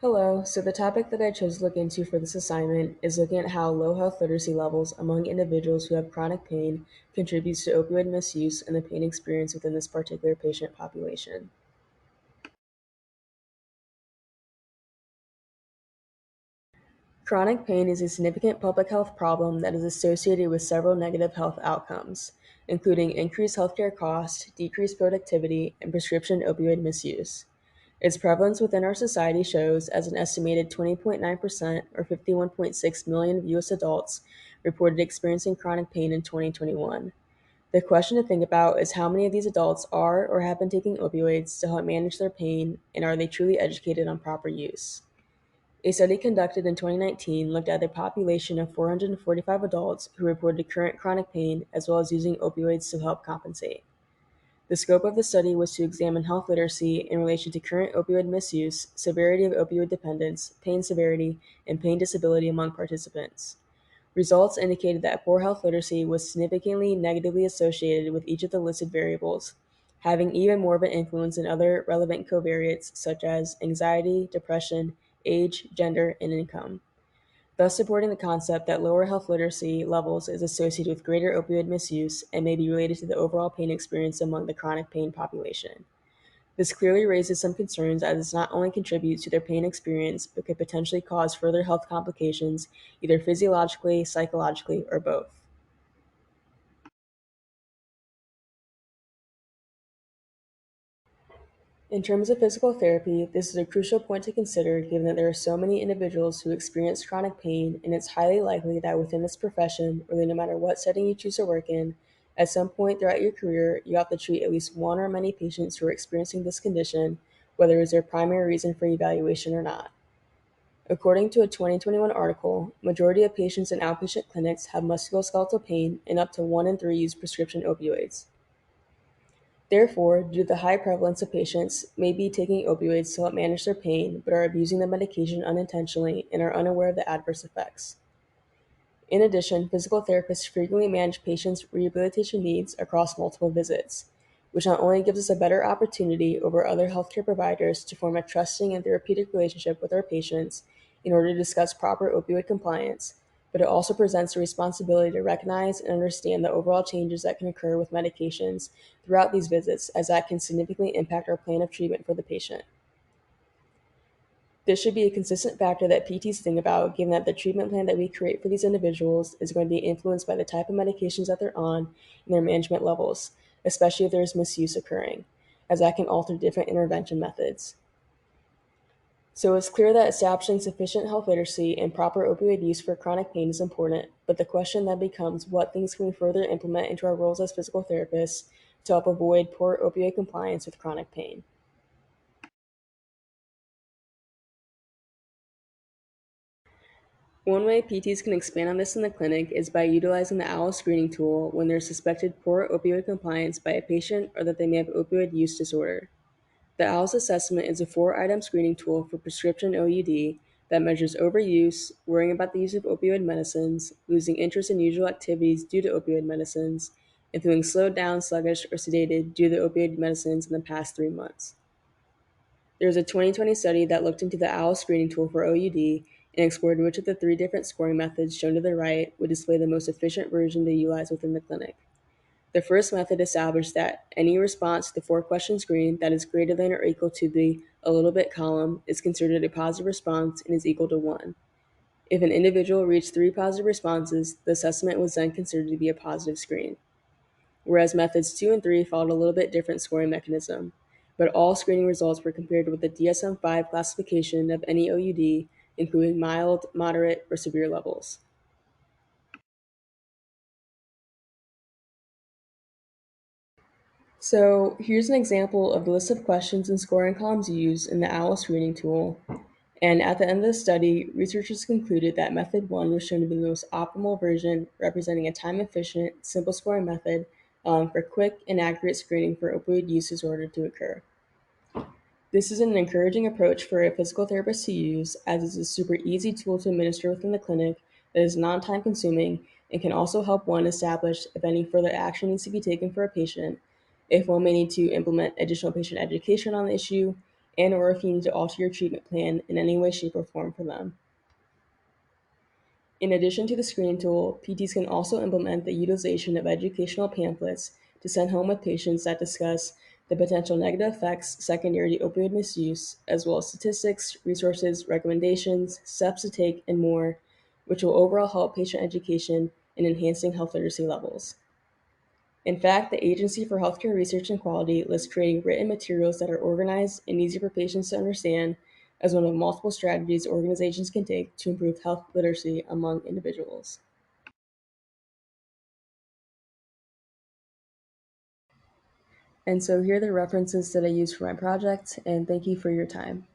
Hello, so the topic that I chose to look into for this assignment is looking at how low health literacy levels among individuals who have chronic pain contributes to opioid misuse and the pain experience within this particular patient population. Chronic pain is a significant public health problem that is associated with several negative health outcomes, including increased healthcare costs, decreased productivity, and prescription opioid misuse. Its prevalence within our society shows as an estimated 20.9% or 51.6 million U.S. adults reported experiencing chronic pain in 2021. The question to think about is how many of these adults are or have been taking opioids to help manage their pain, and are they truly educated on proper use? A study conducted in 2019 looked at a population of 445 adults who reported current chronic pain as well as using opioids to help compensate. The scope of the study was to examine health literacy in relation to current opioid misuse, severity of opioid dependence, pain severity, and pain disability among participants. Results indicated that poor health literacy was significantly negatively associated with each of the listed variables, having even more of an influence than other relevant covariates such as anxiety, depression, age, gender, and income, thus supporting the concept that lower health literacy levels is associated with greater opioid misuse and may be related to the overall pain experience among the chronic pain population. This clearly raises some concerns as it not only contributes to their pain experience, but could potentially cause further health complications, either physiologically, psychologically, or both. In terms of physical therapy, this is a crucial point to consider given that there are so many individuals who experience chronic pain, and it's highly likely that within this profession, really no matter what setting you choose to work in, at some point throughout your career, you have to treat at least one or many patients who are experiencing this condition, whether it's their primary reason for evaluation or not. According to a 2021 article, majority of patients in outpatient clinics have musculoskeletal pain, and up to 1 in 3 use prescription opioids. Therefore, due to the high prevalence of patients may be taking opioids to help manage their pain but are abusing the medication unintentionally and are unaware of the adverse effects. In addition, physical therapists frequently manage patients' rehabilitation needs across multiple visits, which not only gives us a better opportunity over other healthcare providers to form a trusting and therapeutic relationship with our patients in order to discuss proper opioid compliance, but it also presents a responsibility to recognize and understand the overall changes that can occur with medications throughout these visits, as that can significantly impact our plan of treatment for the patient. This should be a consistent factor that PTs think about, given that the treatment plan that we create for these individuals is going to be influenced by the type of medications that they're on and their management levels, especially if there's misuse occurring, as that can alter different intervention methods. So it's clear that establishing sufficient health literacy and proper opioid use for chronic pain is important, but the question then becomes what things can we further implement into our roles as physical therapists to help avoid poor opioid compliance with chronic pain? One way PTs can expand on this in the clinic is by utilizing the OWL screening tool when there's suspected poor opioid compliance by a patient or that they may have opioid use disorder. The OWLS assessment is a 4-item screening tool for prescription OUD that measures overuse, worrying about the use of opioid medicines, losing interest in usual activities due to opioid medicines, and feeling slowed down, sluggish, or sedated due to opioid medicines in the past 3 months. There was a 2020 study that looked into the OWL screening tool for OUD and explored which of the 3 different scoring methods shown to the right would display the most efficient version to utilize within the clinic. The first method established that any response to the 4-question screen that is greater than or equal to the a little bit column is considered a positive response and is equal to 1. If an individual reached 3 positive responses, the assessment was then considered to be a positive screen, whereas methods 2 and 3 followed a little bit different scoring mechanism, but all screening results were compared with the DSM-5 classification of any OUD, including mild, moderate, or severe levels. So here's an example of the list of questions and scoring columns used in the OWL screening tool. And at the end of the study, researchers concluded that method 1 was shown to be the most optimal version, representing a time-efficient, simple scoring method for quick and accurate screening for opioid use disorder to occur. This is an encouraging approach for a physical therapist to use, as it's a super easy tool to administer within the clinic that is non-time consuming and can also help one establish if any further action needs to be taken for a patient, if one may need to implement additional patient education on the issue, and or if you need to alter your treatment plan in any way, shape, or form for them. In addition to the screening tool, PTs can also implement the utilization of educational pamphlets to send home with patients that discuss the potential negative effects secondary to opioid misuse, as well as statistics, resources, recommendations, steps to take, and more, which will overall help patient education in enhancing health literacy levels. In fact, the Agency for Healthcare Research and Quality lists creating written materials that are organized and easy for patients to understand as one of multiple strategies organizations can take to improve health literacy among individuals. And so here are the references that I used for my project, and thank you for your time.